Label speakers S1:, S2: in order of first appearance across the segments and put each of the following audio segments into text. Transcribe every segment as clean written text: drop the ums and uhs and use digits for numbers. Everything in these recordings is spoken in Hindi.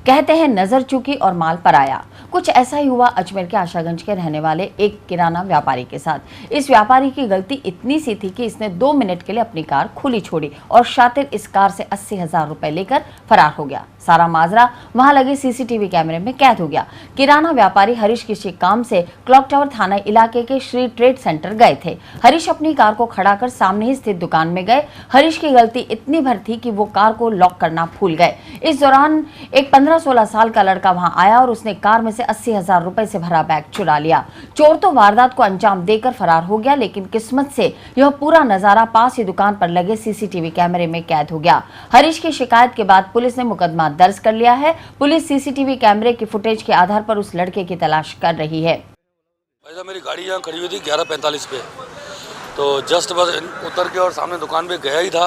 S1: कहते हैं नजर चूकी और माल पर आया। कुछ ऐसा ही हुआ अजमेर के आशागंज के रहने वाले एक किराना व्यापारी के साथ। इस व्यापारी की गलती इतनी सी थी कि इसने 2 मिनट के लिए अपनी कार खुली छोड़ी और शातिर इस कार से 80,000 रुपए लेकर फरार हो गया। सारा माजरा वहां लगे सीसीटीवी कैमरे में कैद हो गया। किराना व्यापारी हरीश किसी काम से क्लॉक टावर थाना इलाके के श्री ट्रेड सेंटर गए थे। हरीश अपनी कार को खड़ा कर सामने ही स्थित दुकान में गए। हरीश की गलती इतनी भर थी कि वो कार को लॉक करना भूल गए। इस दौरान एक 15-16 साल का लड़का वहां आया और उसने कार में से 80,000 रुपए से भरा बैग चुरा लिया। चोर तो वारदात को अंजाम देकर फरार हो गया, लेकिन किस्मत से यह पूरा नजारा पास ही दुकान पर लगे सीसीटीवी कैमरे में कैद हो गया। हरीश की शिकायत के बाद पुलिस ने मुकदमा दर्ज कर लिया है। पुलिस सीसीटीवी कैमरे की फुटेज के आधार पर उस लड़के की तलाश कर रही है।
S2: मेरी गाड़ी यहाँ खड़ी हुई थी 11:45 पे, तो जस्ट बस उतर के और सामने दुकान पे गया ही था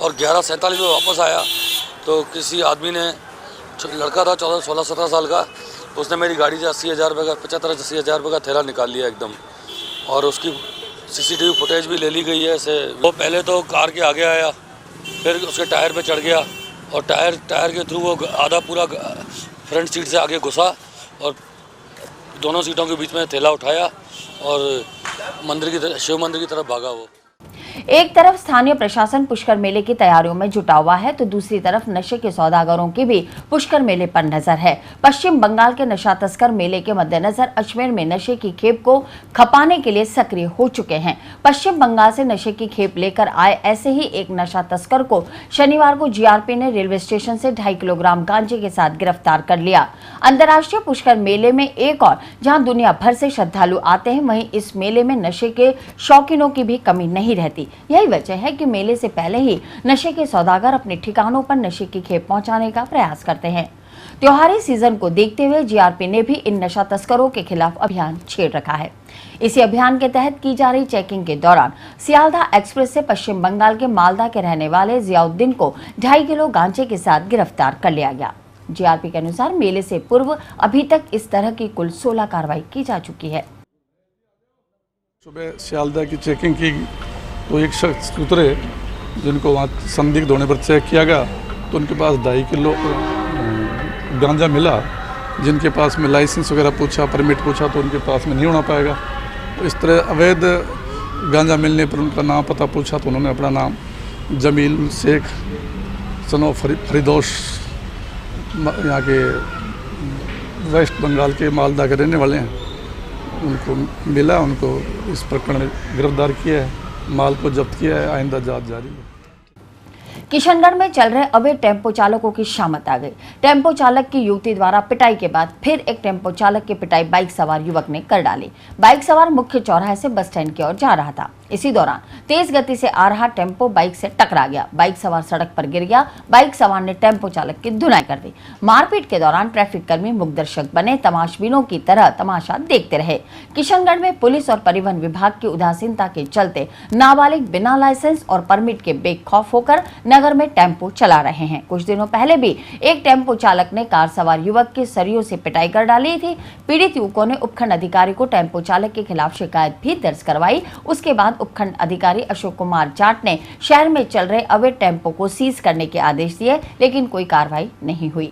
S2: और 11:47 में वापस आया तो किसी आदमी ने, लड़का था 16-17 साल का, उसने मेरी गाड़ी से 80,000 रुपये का 75-80,000 रुपये का थैला निकाल लिया एकदम, और उसकी सीसीटीवी फुटेज भी ले ली गई है। ऐसे वो पहले तो कार के आगे आया, फिर उसके टायर पे चढ़ गया और टायर के थ्रू वो आधा पूरा फ्रंट सीट से आगे घुसा और दोनों सीटों के बीच में थैला उठाया और शिव मंदिर की तरफ भागा। वो
S1: एक तरफ स्थानीय प्रशासन पुष्कर मेले की तैयारियों में जुटा हुआ है तो दूसरी तरफ नशे के सौदागरों की भी पुष्कर मेले पर नजर है। पश्चिम बंगाल के नशा तस्कर मेले के मद्देनजर अजमेर में नशे की खेप को खपाने के लिए सक्रिय हो चुके हैं। पश्चिम बंगाल से नशे की खेप लेकर आए ऐसे ही एक नशा तस्कर को शनिवार को जीआरपी ने रेलवे स्टेशन से 2.5 किलोग्राम गांजे के साथ गिरफ्तार कर लिया। अंतर्राष्ट्रीय पुष्कर मेले में एक और जहां दुनिया भर से श्रद्धालु आते हैं, वहीं इस मेले में नशे के शौकीनों की भी कमी नहीं रहती। यही वजह है कि मेले से पहले ही नशे के सौदागर अपने ठिकानों पर नशे की खेप पहुंचाने का प्रयास करते हैं। त्योहारी सीजन को देखते हुए जीआरपी ने भी इन नशा तस्करों के खिलाफ अभियान छेड़ रखा है। इसी अभियान के तहत की जा रही चेकिंग के दौरान सियालदा एक्सप्रेस से पश्चिम बंगाल के मालदा के रहने वाले जियाउद्दीन को 2.5 किलो गांजे के साथ गिरफ्तार कर लिया गया। जीआरपी के अनुसार मेले से पूर्व अभी तक इस तरह की कुल 16 कार्रवाई की जा चुकी है।
S3: सुबह सियालदा की चेकिंग की तो एक शख्स उतरे जिनको वहाँ संदिग्ध होने पर चेक किया गया तो उनके पास 2.5 किलो गांजा मिला, जिनके पास में लाइसेंस वगैरह पूछा, परमिट पूछा तो उनके पास में नहीं होना पाएगा। तो इस तरह अवैध गांजा मिलने पर उनका नाम पता पूछा तो उन्होंने अपना नाम जमील शेख सनो फरीदोश, यहाँ के वेस्ट बंगाल के मालदा के रहने वाले हैं, उनको मिला। उनको इस प्रकरण में गिरफ्तार किया है, माल को जब्त किया है, आइंदा जांच जारी है।
S1: किशनगढ़ में चल रहे अवैध टेम्पो चालकों की शामत आ गई। टेम्पो चालक की युवती द्वारा पिटाई के बाद फिर एक टेम्पो चालक की पिटाई बाइक सवार युवक ने कर डाली। बाइक सवार मुख्य चौराहे से बस स्टैंड की ओर जा रहा था। इसी दौरान तेज गति से आ रहा टेम्पो बाइक से टकरा गया। बाइक सवार सड़क पर गिर गया। बाइक सवार ने टेम्पो चालक की धुनाई कर दी। मारपीट के दौरान ट्रैफिक कर्मी मूक दर्शक बने, तमाशबीनों की तरह तमाशा देखते रहे। किशनगढ़ में पुलिस और परिवहन विभाग की उदासीनता के चलते नाबालिग बिना लाइसेंस और परमिट के बेखौफ होकर नगर में टेम्पो चला रहे हैं। कुछ दिनों पहले भी एक टेम्पो चालक ने कार सवार युवक की सरियों से पिटाई कर डाली थी। पीड़ित युवकों ने उपखंड अधिकारी को टेम्पो चालक के खिलाफ शिकायत भी दर्ज करवाई। उसके बाद उपखंड अधिकारी अशोक कुमार जाट ने शहर में चल रहे अवैध टेम्पो को सीज करने के आदेश दिए, लेकिन कोई कार्रवाई नहीं हुई।